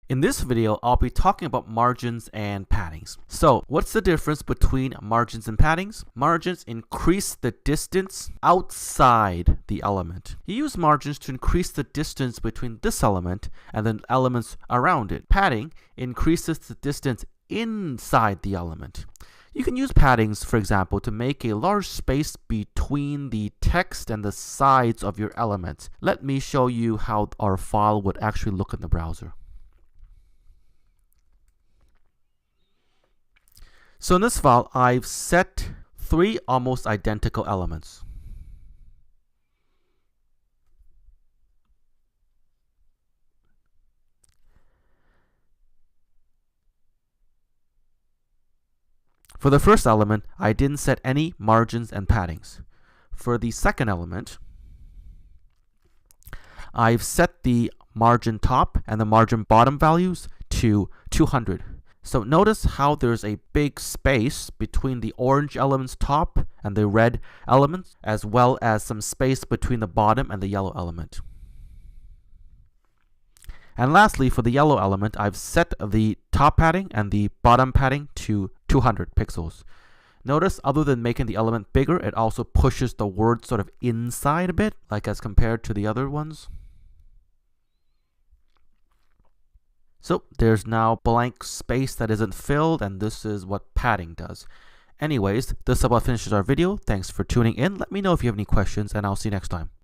In this video, I'll be talking about margins and paddings. So, what's the difference between margins and paddings? Margins increase the distance outside the element. You use margins to increase the distance between this element and the elements around it. Padding increases the distance inside the element. You can use paddings, for example, to make a large space between the text and the sides of your element. Let me show you how our file would actually look in the browser. So in this file, I've set 3 almost identical elements. For the first element, I didn't set any margins and paddings. For the second element, I've set the margin top and the margin bottom values to 200. So notice how there's a big space between the orange element's top and the red elements, as well as some space between the bottom and the yellow element. And lastly, for the yellow element, I've set the top padding and the bottom padding to 200 pixels. Notice, other than making the element bigger, it also pushes the word sort of inside a bit, like as compared to the other ones. So there's now blank space that isn't filled, and this is what padding does. Anyways, this about finishes our video. Thanks for tuning in. Let me know if you have any questions, and I'll see you next time.